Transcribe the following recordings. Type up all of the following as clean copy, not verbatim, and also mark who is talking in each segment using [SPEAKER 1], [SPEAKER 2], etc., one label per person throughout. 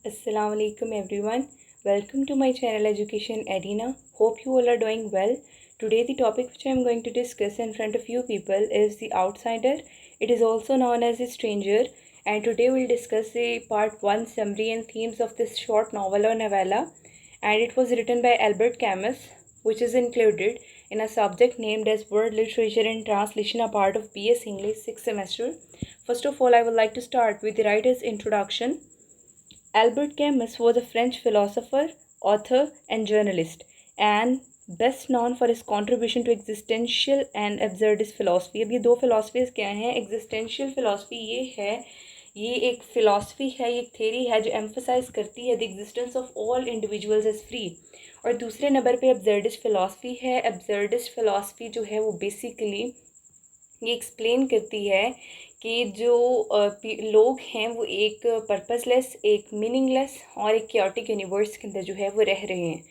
[SPEAKER 1] Assalamu alaikum everyone. Welcome to my channel Education Arena. Hope you all are doing well. Today the topic which I am going to discuss in front of you people is the outsider. It is also known as the stranger, and today we'll discuss the part 1 summary and themes of this short novel or novella, and it was written by Albert Camus, which is included in a subject named as World Literature and Translation, a part of BS English 6th semester. First of all, I would like to start with the writer's introduction. Albert Camus was a French philosopher, author, and journalist, and best known for his contribution to existential and absurdist philosophy. अब ये दो philosophies क्या हैं? Existential philosophy ये है, ये एक philosophy है, ये एक theory है जो emphasize करती है the existence of all individuals as free. और दूसरे नंबर पे absurdist philosophy है. absurdist philosophy जो है वो basically ये एक्सप्लेन करती है कि जो लोग हैं वो एक पर्पसलेस, एक मीनिंगलेस और एक क्योटिक यूनिवर्स के अंदर जो है वो रह रहे हैं.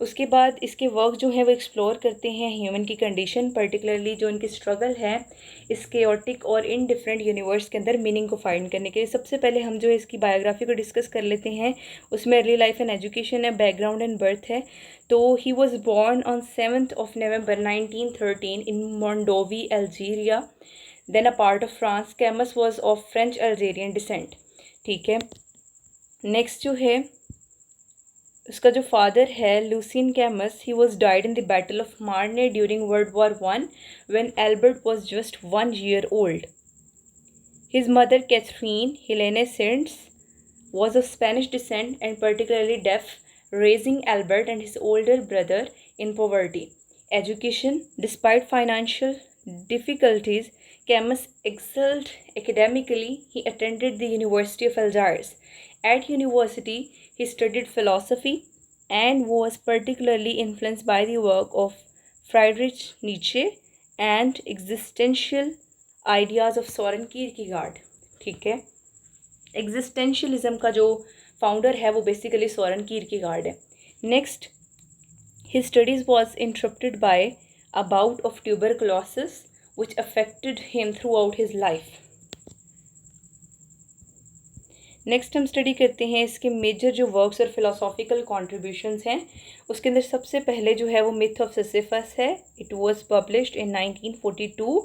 [SPEAKER 1] उसके बाद इसके वर्क जो है वो एक्सप्लोर करते हैं ह्यूमन की कंडीशन, पर्टिकुलरली जो उनकी स्ट्रगल है इस क्योटिक और इनडिफरेंट यूनिवर्स के अंदर मीनिंग को फाइंड करने के लिए. सबसे पहले हम जो है इसकी बायोग्राफी को डिस्कस कर लेते हैं. उसमें अर्ली लाइफ एंड एजुकेशन है, बैकग्राउंड एंड बर्थ है. तो he was born on 7th of November 1913 in Mondovi, Algeria, then a part of France. Camus was of French Algerian descent. ठीक है. नेक्स्ट जो है उसका जो फादर है Lucien कैमस, he was died in the battle of मार्ने during World War I when Albert was just 1 year old. His mother Catherine Helene Sins was of Spanish descent and particularly deaf, raising Albert and his older brother in poverty. Education. Despite financial difficulties, Camus excelled academically. He attended the University of Algiers. At university, he studied philosophy and was particularly influenced by the work of Friedrich Nietzsche and existential ideas of Soren Kierkegaard. ठीक है. Existentialism का जो founder है वो basically Soren Kierkegaard है. Next, his studies was interrupted by a bout of tuberculosis which affected him throughout his life. Next हम study करते हैं इसके मेजर जो वर्क्स और फिलोसॉफिकल कॉन्ट्रीब्यूशंस हैं. उसके अंदर सबसे पहले जो है वो मिथ ऑफ सिसिफस है. It was published in 1942.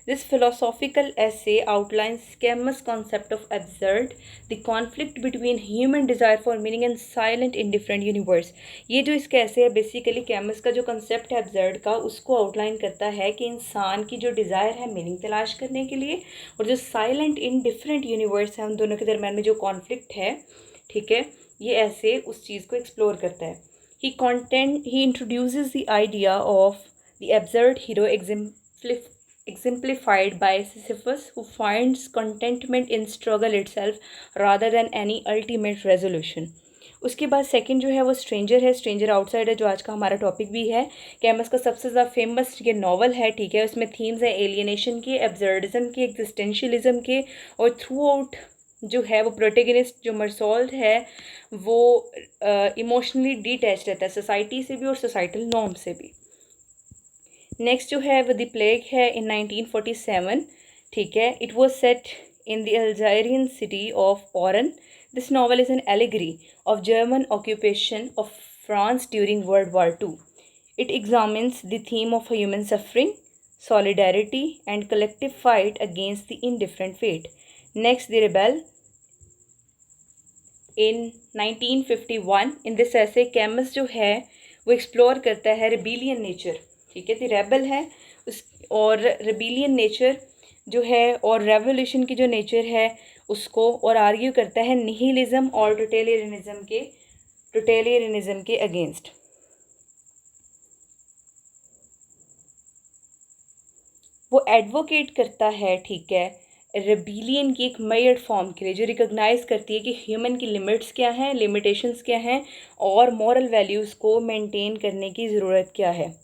[SPEAKER 1] This philosophical essay outlines Camus' concept of absurd, the conflict between human desire for meaning and silent indifferent universe. ये जो इसका essay है बेसिकली Camus का जो concept है absurd का उसको outline करता है कि इंसान की जो desire है meaning तलाश करने के लिए और जो silent indifferent universe है उन दोनों के दरम्यान में जो conflict है, ठीक है, ये essay उस चीज़ को explore करता है. He introduces the idea of the absurd hero exemplified by Sisyphus, who finds contentment in struggle itself rather than any ultimate resolution. उसके बाद सेकंड जो है वो स्ट्रेंजर है. स्ट्रेंजर आउटसाइडर जो आज का हमारा टॉपिक भी है. कैमस का सबसे ज़्यादा फेमस ये नॉवल है, ठीक है. उसमें थीम्स है एलियनेशन के, एब्सर्डिज्म के, एग्जिस्टेंशियलिज्म के, और थ्रू आउट जो है वो प्रोटेगनिस्ट जो मरसोल्ट है वो इमोशनली डिटैच रहता है सोसाइटी से भी और सोसाइटल नॉर्म से भी. नेक्स्ट जो है वो द प्लेग है इन 1947, ठीक है. It was set in the Algerian city of Oran. This novel is an allegory of German occupation of France during World War II. It examines the theme of human suffering, solidarity and collective fight against the indifferent fate. Next, The Rebel in 1951. In this essay, Camus जो है वो explore करता है rebellion nature, ठीक है. The rebel है उस और रिबेलियन नेचर जो है और रेवोल्यूशन की जो नेचर है उसको, और आर्ग्यू करता है निहिलिज्म और टोटेलियरिज्म के अगेंस्ट. वो एडवोकेट करता है, ठीक है, रेबिलियन की एक मेजर फॉर्म के लिए जो रिकॉग्नाइज करती है कि ह्यूमन की लिमिट्स क्या हैं, लिमिटेशंस क्या हैं और मॉरल वैल्यूज़ को मेंटेन करने की ज़रूरत क्या है.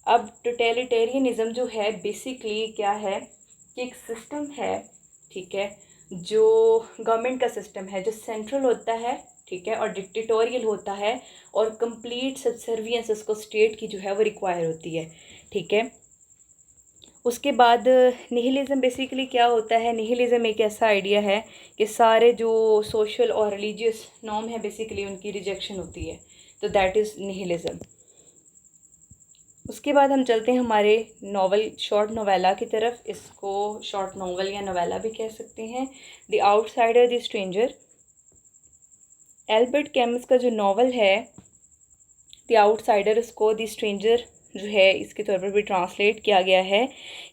[SPEAKER 1] अब टोटेलिटेरियनिज्म जो है बेसिकली क्या है कि एक सिस्टम है, ठीक है, जो गवर्नमेंट का सिस्टम है जो सेंट्रल होता है, ठीक है, और डिक्टेटोरियल होता है और कंप्लीट सब्सर्वियंस उसको स्टेट की जो है वो रिक्वायर होती है, ठीक है. उसके बाद निहिलिज्म बेसिकली क्या होता है? निहिलिज्म एक ऐसा आइडिया है कि सारे जो सोशल और रिलीजियस नॉर्म है बेसिकली उनकी रिजेक्शन होती है, तो दैट इज़ निहिलिज्म। उसके बाद हम चलते हैं हमारे नॉवल, शॉर्ट नोवेला की तरफ। इसको शॉर्ट नॉवल या नोवेला भी कह सकते हैं। The outsider, the stranger. Albert कैमस का जो नॉवल है द आउटसाइडर, उसको द स्ट्रेंजर जो है इसके तौर पर भी ट्रांसलेट किया गया है।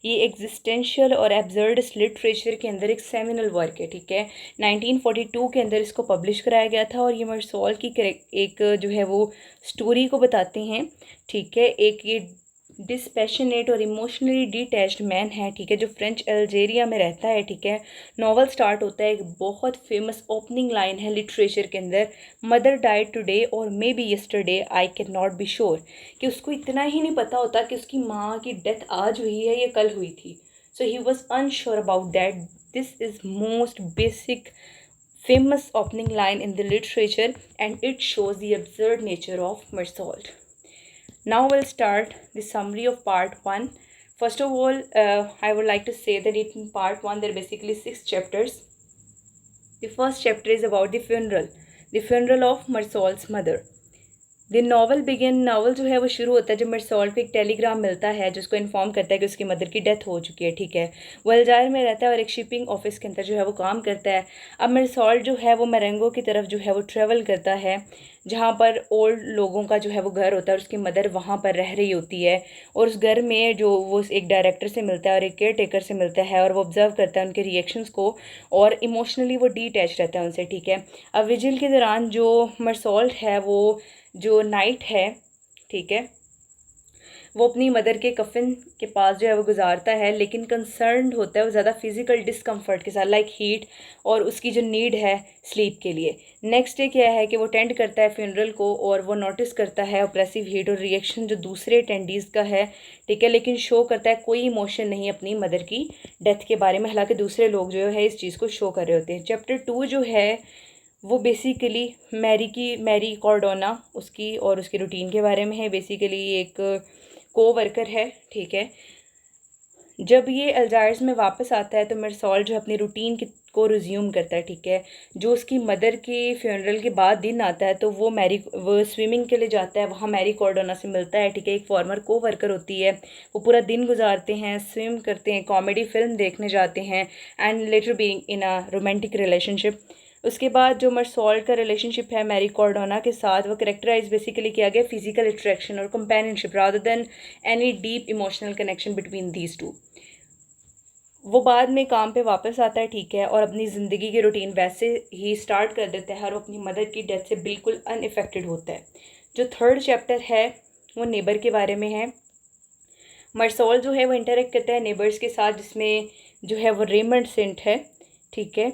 [SPEAKER 1] ये एग्जिस्टेंशियल और एब्सर्डिस्ट लिटरेचर के अंदर एक सेमिनल वर्क है, ठीक है। 1942 के अंदर इसको पब्लिश कराया गया था और ये मर्सॉल की एक जो है वो स्टोरी को बताते हैं, ठीक है। एक ये डिस्पैशनेट और इमोशनली डिटैच्ड मैन है, ठीक है, जो फ्रेंच अल्जेरिया में रहता है, ठीक है। नॉवल स्टार्ट होता है, एक बहुत फेमस ओपनिंग लाइन है लिटरेचर के अंदर, मदर डाइड टुडे और may be yesterday, I can not be sure. कि उसको इतना ही नहीं पता होता कि उसकी माँ की डेथ आज हुई है या कल हुई थी। So he was unsure about that. This is most basic famous opening line in the literature, and it shows the absurd nature of Mersault. Now we'll start the summary of part 1. First of all, I would like to say that in part 1 there are basically 6 chapters. The first chapter is about the funeral of Mersault's mother. The novel begin, novel जो है वो शुरू होता है जब मर्सॉल्ट को एक Telegram मिलता है जिसको इन्फॉर्म करता है कि उसकी मदर की डेथ हो चुकी है, ठीक है। वो अल्जायर में रहता है और एक शिपिंग ऑफिस के अंदर जो है वो काम करता है। अब मर्सॉल्ट जो है वो मेरेंगो की तरफ जो है वो ट्रेवल करता है, जहाँ पर ओल्ड लोगों का जो है वो घर होता है और उसकी मदर वहाँ पर रह रही होती है। और उस घर में जो वो एक डायरेक्टर से मिलता है और एक केयर टेकर से मिलता है और वो ऑब्जर्व करता है उनके रिएक्शंस को और इमोशनली वो डीटैच रहता है उनसे, ठीक है। अब विजिल के दौरान जो मर्सॉल्ट है वो जो नाइट है, ठीक है, वो अपनी मदर के कफन के पास जो है वो गुजारता है, लेकिन कंसर्न्ड होता है वो ज़्यादा फिजिकल डिस्कम्फर्ट के साथ, लाइक हीट, और उसकी जो नीड है स्लीप के लिए। नेक्स्ट डे क्या है कि वो अटेंड करता है फ्यूनरल को और वो नोटिस करता है ऑप्रेसिव हीट और रिएक्शन जो दूसरे अटेंडीज़ का है, ठीक है, लेकिन शो करता है कोई इमोशन नहीं अपनी मदर की डेथ के बारे में, हालांकि दूसरे लोग जो है इस चीज़ को शो कर रहे होते हैं। चैप्टर 2 जो है वो बेसिकली मैरी कॉर्डोना उसकी और उसकी रूटीन के बारे में है। बेसिकली एक को वर्कर है, ठीक है। जब ये अल्जायर्स में वापस आता है तो मर्सॉल्ट जो अपनी रूटीन को रिज्यूम करता है, ठीक है। जो उसकी मदर के फ्यूनरल के बाद दिन आता है तो वो स्विमिंग के लिए जाता है, वहाँ मैरी कॉर्डोना से मिलता है, ठीक है। एक फॉर्मर को वर्कर होती है, वो पूरा दिन गुजारते हैं, स्विम करते हैं, कॉमेडी फिल्म देखने जाते हैं, and later being in a romantic relationship. उसके बाद जो मर्सॉल्ट का रिलेशनशिप है मैरी कॉर्डोना के साथ, वो करेक्टराइज बेसिकली किया गया फिजिकल अट्रैक्शन और companionship rather than any deep emotional connection between these two. वो बाद में काम पे वापस आता है, ठीक है, और अपनी ज़िंदगी की रूटीन वैसे ही स्टार्ट कर देता है और वो अपनी मदर की डेथ से बिल्कुल अनइफेक्टेड होता है। जो थर्ड चैप्टर है वो नेबर के बारे में है। मर्सॉल्ट जो है वो इंटरेक्ट करता है नेबर्स के साथ, जिसमें जो है वो रेमंड सेंट है, ठीक है,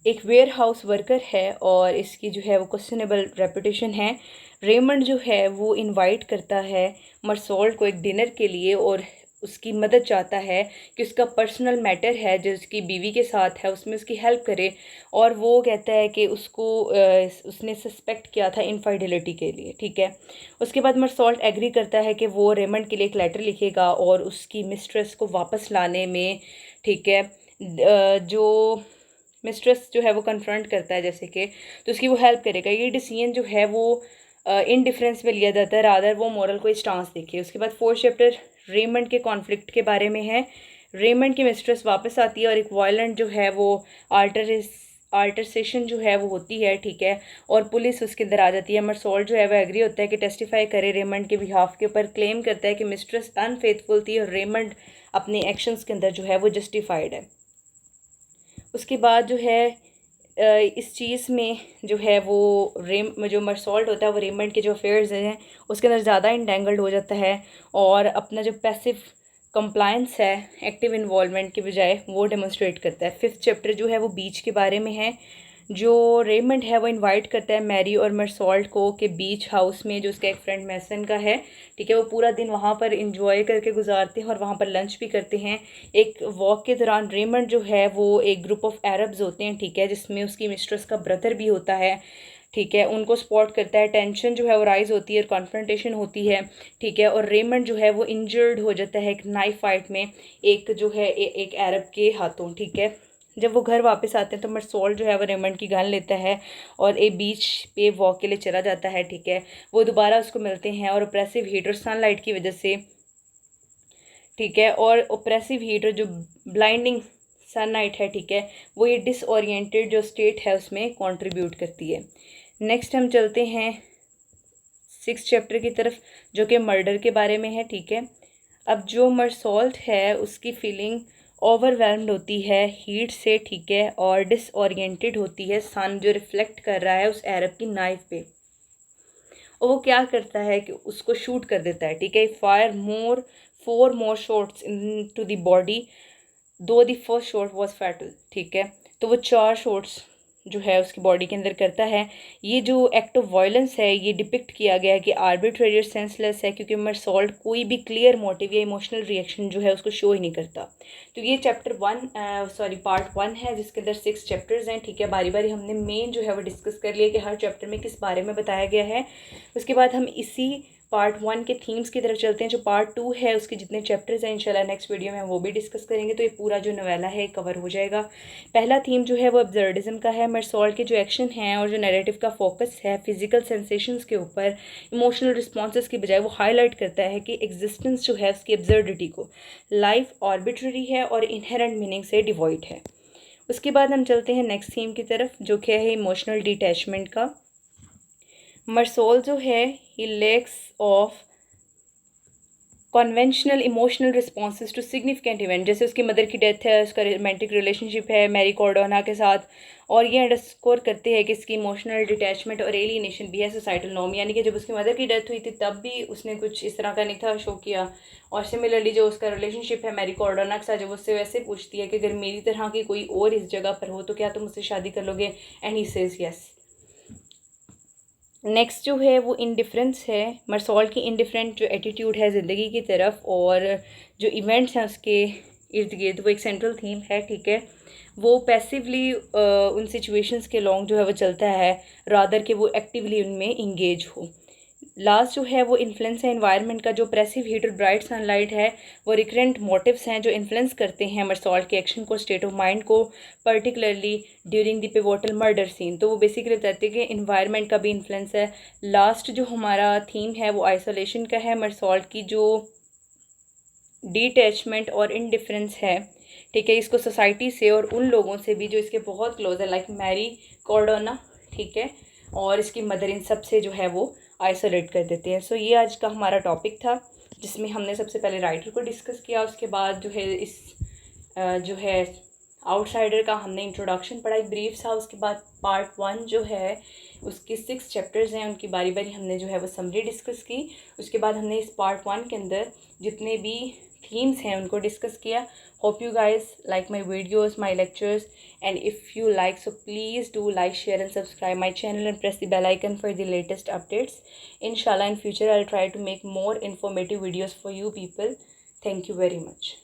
[SPEAKER 1] एक वेयर हाउस वर्कर है और इसकी जो है वो क्वेश्चनेबल रेपुटेशन है। रेमंड जो है वो इनवाइट करता है मर्सॉल्ट को एक डिनर के लिए और उसकी मदद चाहता है कि उसका पर्सनल मैटर है जो उसकी बीवी के साथ है उसमें उसकी हेल्प करे। और वो कहता है कि उसने सस्पेक्ट किया था इनफाइडिलिटी के लिए, ठीक है। उसके बाद मर्सॉल्ट एग्री करता है कि वो रेमंड के लिए एक लेटर लिखेगा और उसकी मिस्ट्रेस को वापस लाने में, ठीक है, जो मिस्ट्रेस जो है वो कन्फ्रंट करता है जैसे कि, तो उसकी वो हेल्प करेगा। ये डिसीजन जो है वो इनडिफरेंस में लिया जाता है, रादर वो मॉरल को स्टांस देखिए। उसके बाद फोर्थ चैप्टर रेमंड के कॉन्फ्लिक्ट के बारे में है। रेमंड की मिस्ट्रेस वापस आती है और एक वायलेंट जो है वो आल्टरसेशन जो है वो होती है, ठीक है, और पुलिस उसके अंदर आ जाती है। मर्सॉल्ट जो है वह एग्री होता है कि टेस्टिफाई करे रेमंड के बिहाफ के ऊपर, क्लेम करता है कि मिस्ट्रेस अनफेथफुल थी और रेमंड अपने एक्शंस के अंदर जो है वो जस्टिफाइड है। उसके बाद जो है इस चीज़ में जो है वो जो मर्सॉल्ट होता है वो रेमंड के जो अफेयर्स हैं उसके अंदर ज़्यादा इंटेंगल्ड हो जाता है और अपना जो पैसिव कंप्लायंस है एक्टिव इन्वॉल्वमेंट के बजाय वो डेमोन्स्ट्रेट करता है। फिफ्थ चैप्टर जो है वो बीच के बारे में है। जो रेमंड है वो इनवाइट करता है मैरी और मर्सॉल्ट को कि बीच हाउस में जो उसका एक फ्रेंड मैसन का है, ठीक है, वो पूरा दिन वहाँ पर इंजॉय करके गुजारते हैं और वहाँ पर लंच भी करते हैं। एक वॉक के दौरान रेमंड जो है वो एक ग्रुप ऑफ अरब्स होते हैं, ठीक है, जिसमें उसकी मिस्ट्रेस का ब्रदर भी होता है, ठीक है, उनको सपोर्ट करता है। टेंशन जो है वो राइज होती है और कॉन्फ्रंटेशन होती है, ठीक है। और रेमंड जो है वो इंजर्ड हो जाता है एक नाइफ फाइट में, एक जो है एक अरब के हाथों, ठीक है। जब वो घर वापस आते हैं तो मरसोल्ट जो है वो रेमंड की गन लेता है और एक बीच पे वॉक के लिए चला जाता है, ठीक है। वो दोबारा उसको मिलते हैं और ऑप्रेसिव हीट और सनलाइट की वजह से, ठीक है, और ऑप्रेसिव हीट और जो ब्लाइंडिंग सनलाइट है, ठीक है, वो ये डिसओरिएंटेड जो स्टेट है उसमें कंट्रीब्यूट करती है। नेक्स्ट हम चलते हैं 6 चैप्टर की तरफ, जो कि मर्डर के बारे में है, ठीक है। अब जो मरसोल्ट है उसकी फीलिंग ओवरवेलम्ड होती है हीट से, ठीक है, और डिसओरिएंटेड होती है सन जो रिफ्लेक्ट कर रहा है उस अरब की नाइफ पे। और वो क्या करता है कि उसको शूट कर देता है, ठीक है। Fire more 4 more shots into the body, though the first shot was fatal, ठीक है। तो वो 4 शॉट्स जो है उसकी बॉडी के अंदर करता है। ये जो एक्ट ऑफ वायलेंस है ये डिपिक्ट किया गया है कि आर्बिट्रेरी और सेंसलेस है, क्योंकि मरसोल्ट कोई भी क्लियर मोटिव या इमोशनल रिएक्शन जो है उसको शो ही नहीं करता। तो ये पार्ट 1 है जिसके अंदर 6 चैप्टर्स हैं, ठीक है। बारी बारी हमने मेन जो है वो डिस्कस कर लिया कि हर चैप्टर में किस बारे में बताया गया है। उसके बाद हम इसी पार्ट 1 के थीम्स की तरफ चलते हैं। जो पार्ट 2 है उसके जितने चैप्टर्स हैं इंशाल्लाह नेक्स्ट वीडियो में हम वो भी डिस्कस करेंगे, तो ये पूरा जो नवेला है कवर हो जाएगा। पहला थीम जो है वो अब्जर्डिज्म का है। मरसोल्ट के जो एक्शन हैं और जो नैरेटिव का फोकस है फिजिकल सेंसेशंस के ऊपर, इमोशनल रिस्पॉन्सेस की बजाय वो हाईलाइट करता है कि एग्जिस्टेंस जो है उसकी अब्जर्डिटी को, लाइफ आर्बिट्ररी है और इनहेरेंट मीनिंग से डिवॉइड है। उसके बाद हम चलते हैं नेक्स्ट थीम की तरफ, जो कि है इमोशनल डिटैचमेंट का। मरसोल जो है he lacks of conventional emotional responses to significant event. जैसे उसकी मदर की डेथ है, उसका रोमांटिक रिलेशनशिप है मैरी कॉर्डोना के साथ, और ये अंडरस्कोर करते हैं कि इसकी इमोशनल डिटैचमेंट और एलियनेशन भी है सोसाइटल नॉर्म। यानी कि जब उसकी मदर की डेथ हुई थी तब भी उसने कुछ इस तरह का नहीं था शो किया। और सिमिलरली जो उसका रिलेशनशिप है मैरी कॉर्डोना के साथ, जब उससे वैसे पूछती है कि अगर मेरी तरह की कोई और इस जगह पर हो तो क्या तुम मुझसे शादी कर लोगे, and he says yes. Next जो है वो इंडिफरेंस है। मरसोल्ट की इंडिफरेंट जो एटीट्यूड है ज़िंदगी की तरफ और जो इवेंट्स हैं उसके इर्द गिर्द, वो एक सेंट्रल थीम है, ठीक है। वो पैसिवली उन सिचुएशंस के लॉन्ग जो है वो चलता है, रादर कि वो एक्टिवली उनमें इंगेज हो। लास्ट जो है वो इन्फ्लुएंस है एनवायरनमेंट का। जो प्रेसिव हीट और ब्राइट सनलाइट है वो रिकरेंट मोटिव्स हैं जो इन्फ्लुएंस करते हैं मरसोल्ट के एक्शन को, स्टेट ऑफ माइंड को, particularly during the pivotal murder scene. तो वो बेसिकली बताते हैं कि इन्वायरनमेंट का भी इन्फ्लुएंस है। लास्ट जो हमारा थीम है वो आइसोलेशन का है। मरसोल्ट की जो डिटैचमेंट और इनडिफरेंस है, ठीक है, इसको सोसाइटी से और उन लोगों से भी जो इसके बहुत क्लोज है, लाइक मैरी कॉर्डोना, ठीक है, और इसकी मदर, इन सब से जो है वो आइसोलेट कर देते हैं। सो ये आज का हमारा टॉपिक था जिसमें हमने सबसे पहले राइटर को डिस्कस किया। उसके बाद जो है इस जो है आउटसाइडर का हमने इंट्रोडक्शन पढ़ा, एक ब्रीफ था। उसके बाद पार्ट 1 जो है उसके 6 चैप्टर्स हैं, उनकी बारी बारी हमने जो है वो समरी डिस्कस की। उसके बाद हमने इस पार्ट 1 के अंदर जितने भी थीम्स हैं उनको डिस्कस किया। Hope you guys like my videos, my lectures, and if you like so please do like, share and subscribe my channel and press the bell icon for the latest updates. Inshallah in future I'll try to make more informative videos for you people. Thank you very much.